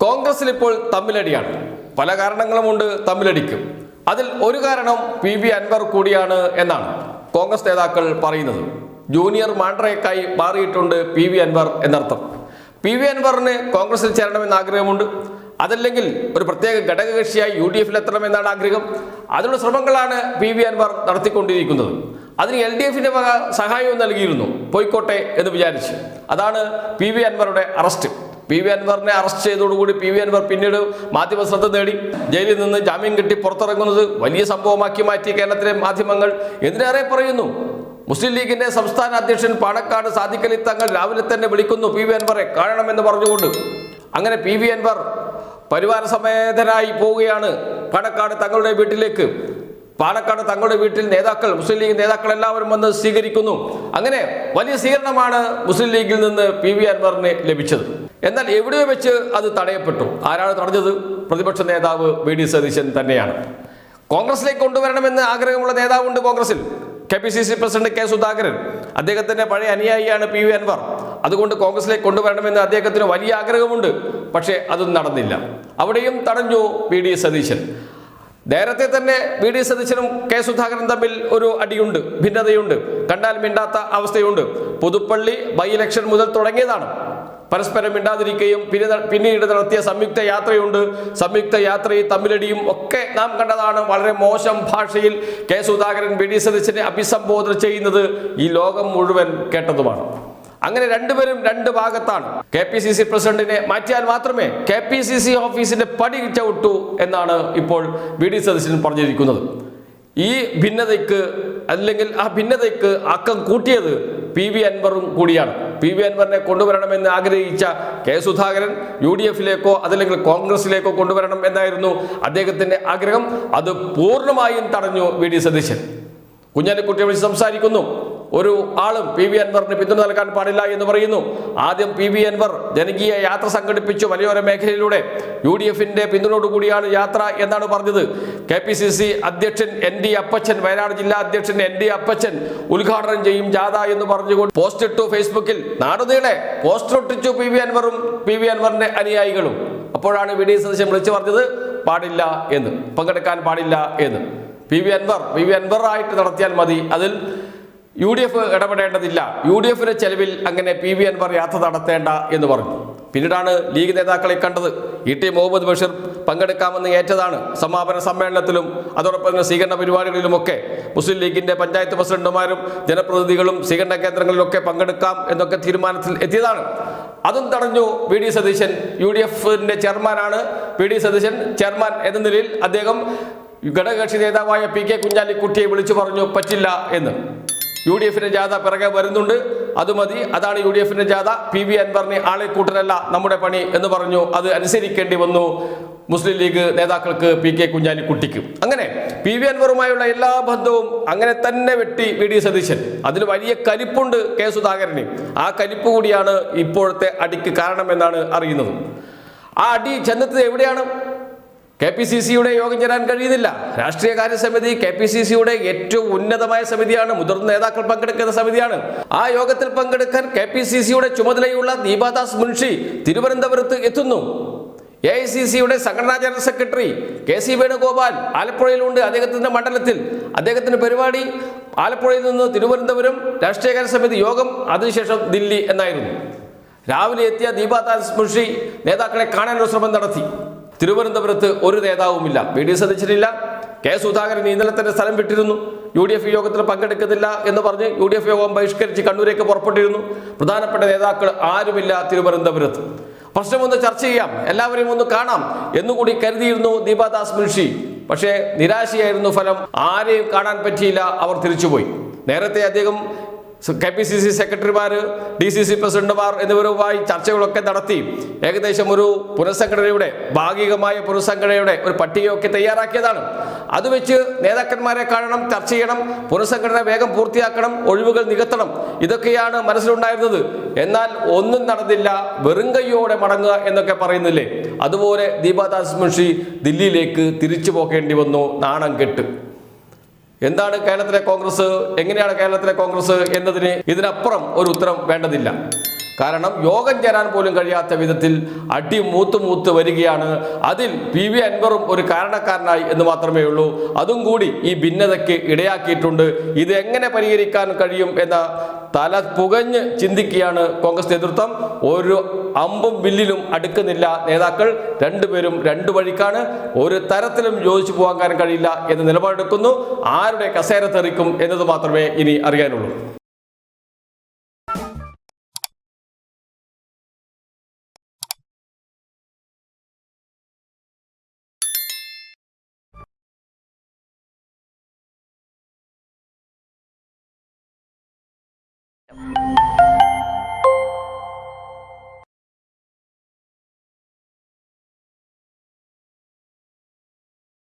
കോൺഗ്രസിൽ ഇപ്പോൾ തമ്മിലടിയാണ്. പല കാരണങ്ങളുമുണ്ട് തമ്മിലടിക്കും. അതിൽ ഒരു കാരണം PV അൻവർ കൂടിയാണ് എന്നാണ് കോൺഗ്രസ് നേതാക്കൾ പറയുന്നത്. ജൂനിയർ മാണ്ഡ്രേക്കായി മാറിയിട്ടുണ്ട് PV അൻവർ എന്നർത്ഥം. PV അൻവറിന് കോൺഗ്രസിൽ ചേരണമെന്ന് ആഗ്രഹമുണ്ട്. അതല്ലെങ്കിൽ ഒരു പ്രത്യേക ഘടകകക്ഷിയായി UDF-ൽ എത്തണമെന്നാണ് ആഗ്രഹം. അതിനുള്ള ശ്രമങ്ങളാണ് PV അൻവർ നടത്തിക്കൊണ്ടിരിക്കുന്നത്. അതിന് LDF-ന്റെ വക സഹായവും നൽകിയിരുന്നു, പോയിക്കോട്ടെ എന്ന് വിചാരിച്ച്. അതാണ് PV അൻവറുടെ അറസ്റ്റ്. PV അൻവറിനെ അറസ്റ്റ് ചെയ്തതോടുകൂടി PV അൻവർ പിന്നീട് മാധ്യമ ശ്രദ്ധ നേടി. ജയിലിൽ നിന്ന് ജാമ്യം കിട്ടി പുറത്തിറങ്ങുന്നത് വലിയ സംഭവമാക്കി മാറ്റി കേരളത്തിലെ മാധ്യമങ്ങൾ. എന്തിനേറെ പറയുന്നു, മുസ്ലിം ലീഗിന്റെ സംസ്ഥാന അധ്യക്ഷൻ പാണക്കാട് സാദിഖ് അലി തങ്ങൾ രാവിലെ തന്നെ വിളിക്കുന്നു PV അൻവറെ കാണണമെന്ന് പറഞ്ഞുകൊണ്ട്. അങ്ങനെ PV അൻവർ പരിവാര സമേതനായി പോവുകയാണ് പാണക്കാട് തങ്ങളുടെ വീട്ടിലേക്ക്. പാണക്കാട് തങ്ങളുടെ വീട്ടിൽ നേതാക്കൾ, മുസ്ലിം ലീഗ് നേതാക്കൾ എല്ലാവരും വന്ന് സ്വീകരിക്കുന്നു. അങ്ങനെ വലിയ സ്വീകരണമാണ് മുസ്ലിം ലീഗിൽ നിന്ന് PV അൻവറിന് ലഭിച്ചത്. എന്നാൽ എവിടെയോ വെച്ച് അത് തടയപ്പെട്ടു. ആരാണ് തടഞ്ഞത്? പ്രതിപക്ഷ നേതാവ് VD സതീശൻ തന്നെയാണ്. കോൺഗ്രസിലേക്ക് കൊണ്ടുവരണമെന്ന് ആഗ്രഹമുള്ള നേതാവുണ്ട് കോൺഗ്രസിൽ, KPCC പ്രസിഡന്റ് K സുധാകരൻ. അദ്ദേഹത്തിന്റെ പഴയ അനുയായിയാണ് PV അൻവർ. അതുകൊണ്ട് കോൺഗ്രസിലേക്ക് കൊണ്ടുവരണമെന്ന് അദ്ദേഹത്തിന് വലിയ ആഗ്രഹമുണ്ട്. പക്ഷേ അതും നടന്നില്ല. അവിടെയും തടഞ്ഞു VD സതീശൻ. നേരത്തെ തന്നെ VD സതീശനും K സുധാകരനും തമ്മിൽ ഒരു അടിയുണ്ട്, ഭിന്നതയുണ്ട്, കണ്ടാൽ മിണ്ടാത്ത അവസ്ഥയുണ്ട്. പുതുപ്പള്ളി ബൈ ഇലക്ഷൻ മുതൽ തുടങ്ങിയതാണ്. പരസ്പരം മിണ്ടാതിരിക്കുകയും പിന്നീട് നടത്തിയ സംയുക്ത യാത്രയുണ്ട്. സംയുക്ത യാത്രയും തമ്മിലടിയും ഒക്കെ നാം കണ്ടതാണ്. വളരെ മോശം ഭാഷയിൽ K സുധാകരൻ VD സതീശനെ അഭിസംബോധന ചെയ്യുന്നത് ഈ ലോകം മുഴുവൻ കേട്ടതുമാണ്. അങ്ങനെ രണ്ടുപേരും രണ്ട് ഭാഗത്താണ്. KPCC പ്രസിഡന്റിനെ മാറ്റിയാൽ മാത്രമേ KPCC ഓഫീസിന്റെ പടി ചവിട്ടൂ എന്നാണ് ഇപ്പോൾ VD സതീശൻ പറഞ്ഞിരിക്കുന്നത്. ഈ ഭിന്നതയ്ക്ക് അല്ലെങ്കിൽ ആ ഭിന്നതയ്ക്ക് അക്കം കൂട്ടിയത് PV അൻവറും കൂടിയാണ്. PV അൻവറിനെ കൊണ്ടുവരണമെന്ന് ആഗ്രഹിച്ച K സുധാകരൻ UDF-ലേക്കോ അതല്ലെങ്കിൽ കോൺഗ്രസിലേക്കോ കൊണ്ടുവരണം എന്നായിരുന്നു അദ്ദേഹത്തിന്റെ ആഗ്രഹം. അത് പൂർണ്ണമായും തടഞ്ഞു VD സതീശൻ. കുഞ്ഞാലിക്കുട്ടിയെ വിളിച്ച് സംസാരിക്കുന്നു. ഒരു ആളും PV അൻവറിന് പിന്തുണ നൽകാൻ പാടില്ല എന്ന് പറയുന്നു. ആദ്യം PV അൻവർ ജനകീയ യാത്ര സംഘടിപ്പിച്ചു മലയോര മേഖലയിലൂടെ. UDF-ന്റെ പിന്തുണയോടുകൂടിയാണ് യാത്ര എന്നാണ് പറഞ്ഞത്. KPCC അധ്യക്ഷൻ ND അപ്പച്ചൻ, വയനാട് ജില്ലാ അധ്യക്ഷൻ ND അപ്പച്ചൻ ഉദ്ഘാടനം ചെയ്യും ജാഥ എന്ന് പറഞ്ഞുകൊണ്ട് പോസ്റ്റ് ഇട്ടു ഫേസ്ബുക്കിൽ. നാടുനീളെ പോസ്റ്റർ ഒട്ടിച്ചു PV അൻവറും PV അൻവറിന്റെ അനുയായികളും. അപ്പോഴാണ് VD സതീശൻ വിളിച്ചു പറഞ്ഞത് പാടില്ല എന്ന്, പങ്കെടുക്കാൻ പാടില്ല എന്ന്. PV അൻവർ ആയിട്ട് നടത്തിയാൽ മതി, അതിൽ UDF ഇടപെടേണ്ടതില്ല, UDF-ന്റെ ചെലവിൽ അങ്ങനെ PV അൻവർ യാത്ര നടത്തേണ്ട എന്ന് പറഞ്ഞു. പിന്നീടാണ് ലീഗ് നേതാക്കളെ കണ്ടത്. ET മുഹമ്മദ് ബഷീർ പങ്കെടുക്കാമെന്ന് ഏറ്റതാണ്. സമാപന സമ്മേളനത്തിലും അതോടൊപ്പം തന്നെ സ്വീകരണ പരിപാടികളിലുമൊക്കെ മുസ്ലിം ലീഗിന്റെ പഞ്ചായത്ത് പ്രസിഡന്റുമാരും ജനപ്രതിനിധികളും സ്വീകരണ കേന്ദ്രങ്ങളിലൊക്കെ പങ്കെടുക്കാം എന്നൊക്കെ തീരുമാനത്തിൽ എത്തിയതാണ്. അതും തടഞ്ഞു VD സതീശൻ. UDF-ന്റെ ചെയർമാനാണ് VD സതീശൻ. ചെയർമാൻ എന്ന നിലയിൽ അദ്ദേഹം ഘടകകക്ഷി നേതാവായ PK കുഞ്ഞാലിക്കുട്ടിയെ വിളിച്ചു പറഞ്ഞു പറ്റില്ല എന്ന്. UDF-ന്റെ ജാഥ പിറകെ വരുന്നുണ്ട്, അത് മതി, അതാണ് UDF-ന്റെ ജാഥ, PV അൻവറിനെ ആളെ കൂട്ടലല്ല നമ്മുടെ പണി എന്ന് പറഞ്ഞു. അത് അനുസരിക്കേണ്ടി വന്നു മുസ്ലിം ലീഗ് നേതാക്കൾക്ക്, PK കുഞ്ഞാലിക്കുട്ടിക്ക്. അങ്ങനെ PV അൻവറുമായുള്ള എല്ലാ ബന്ധവും അങ്ങനെ തന്നെ വെട്ടി VD സതീശൻ. അതിന് വലിയ കലിപ്പുണ്ട് K സുധാകരന്. ആ കലിപ്പ് കൂടിയാണ് ഇപ്പോഴത്തെ അടിക്ക് കാരണമെന്നാണ് അറിയുന്നത്. ആ അടി ചെന്നെത്തിയത് എവിടെയാണ്? KPCC-യുടെ യോഗം ചേരാൻ കഴിയുന്നില്ല. രാഷ്ട്രീയകാര്യ സമിതി KPCC-യുടെ ഏറ്റവും ഉന്നതമായ സമിതിയാണ്, മുതിർന്ന നേതാക്കൾ പങ്കെടുക്കുന്ന സമിതിയാണ്. ആ യോഗത്തിൽ പങ്കെടുക്കാൻ KPCC-യുടെ ചുമതലയുള്ള ദീപാദാസ് മുൻഷി തിരുവനന്തപുരത്ത് എത്തുന്നു. AICC-യുടെ സംഘടനാ ജനറൽ സെക്രട്ടറി KC വേണുഗോപാൽ ആലപ്പുഴയിലുണ്ട്, അദ്ദേഹത്തിന്റെ മണ്ഡലത്തിൽ. അദ്ദേഹത്തിന്റെ പരിപാടി ആലപ്പുഴയിൽ നിന്ന് തിരുവനന്തപുരം രാഷ്ട്രീയകാര്യ സമിതി യോഗം, അതിനുശേഷം ദില്ലി എന്നായിരുന്നു. രാവിലെ എത്തിയ ദീപാദാസ് മുൻഷി നേതാക്കളെ കാണാനൊരു ശ്രമം നടത്തി. തിരുവനന്തപുരത്ത് ഒരു നേതാവുമില്ല. VD സതീശനില്ല. K സുധാകരൻ ഇന്നലെ തന്നെ സ്ഥലം വിട്ടിരുന്നു. UDF യോഗത്തിൽ പങ്കെടുക്കുന്നില്ല എന്ന് പറഞ്ഞ് UDF യോഗം ബഹിഷ്കരിച്ച് കണ്ണൂരേക്ക് പുറപ്പെട്ടിരുന്നു. പ്രധാനപ്പെട്ട നേതാക്കൾ ആരുമില്ല തിരുവനന്തപുരത്ത്. പ്രശ്നമൊന്ന് ചർച്ച ചെയ്യാം, എല്ലാവരെയും ഒന്ന് കാണാം എന്നുകൂടി കരുതിയിരുന്നു ദീപാദാസ് മുൻഷി. പക്ഷേ നിരാശയായിരുന്നു ഫലം. ആരെയും കാണാൻ പറ്റിയില്ല, അവർ തിരിച്ചുപോയി. നേരത്തെ അദ്ദേഹം KPCC സെക്രട്ടറിമാർ, DCC പ്രസിഡന്റുമാർ എന്നിവരുമായി ചർച്ചകളൊക്കെ നടത്തി ഏകദേശം ഒരു പുനഃസംഘടനയുടെ, ഭാഗികമായ പുനഃസംഘടനയുടെ ഒരു പട്ടികയൊക്കെ തയ്യാറാക്കിയതാണ്. അത് വെച്ച് നേതാക്കന്മാരെ കാണണം, ചർച്ച ചെയ്യണം, പുനഃസംഘടന വേഗം പൂർത്തിയാക്കണം, ഒഴിവുകൾ നികത്തണം, ഇതൊക്കെയാണ് മനസ്സിലുണ്ടായിരുന്നത്. എന്നാൽ ഒന്നും നടന്നില്ല. വെറും കൈയോടെ മടങ്ങുക എന്നൊക്കെ പറയുന്നില്ലേ, അതുപോലെ ദീപാദാസ് മുൻഷി ദില്ലിയിലേക്ക് തിരിച്ചു പോകേണ്ടി വന്നു, നാണം കെട്ട്. എന്താണ് കേരളത്തിലെ കോൺഗ്രസ്, എങ്ങനെയാണ് കേരളത്തിലെ കോൺഗ്രസ് എന്നതിന് ഇതിനപ്പുറം ഒരു ഉത്തരം വേണ്ടതില്ല. കാരണം യോഗം ചേരാൻ പോലും കഴിയാത്ത വിധത്തിൽ അടി മൂത്ത് വരികയാണ്. അതിൽ PV അൻവറും ഒരു കാരണക്കാരനായി എന്ന് മാത്രമേ ഉള്ളൂ. അതും കൂടി ഈ ഭിന്നതയ്ക്ക് ഇടയാക്കിയിട്ടുണ്ട്. ഇത് എങ്ങനെ പരിഹരിക്കാൻ കഴിയും എന്ന തല പുകഞ്ഞ് ചിന്തിക്കുകയാണ് കോൺഗ്രസ് നേതൃത്വം. ഒരു അമ്പും വില്ലിലും അടുക്കുന്നില്ല നേതാക്കൾ. രണ്ടുപേരും രണ്ടു വഴിക്കാണ്. ഒരു തരത്തിലും യോജിച്ചു പോകാൻ കഴിയില്ല എന്ന് നിലപാടെടുക്കുന്നു. ആരുടെ കസേര തെറിക്കും എന്നത് മാത്രമേ ഇനി അറിയാനുള്ളൂ.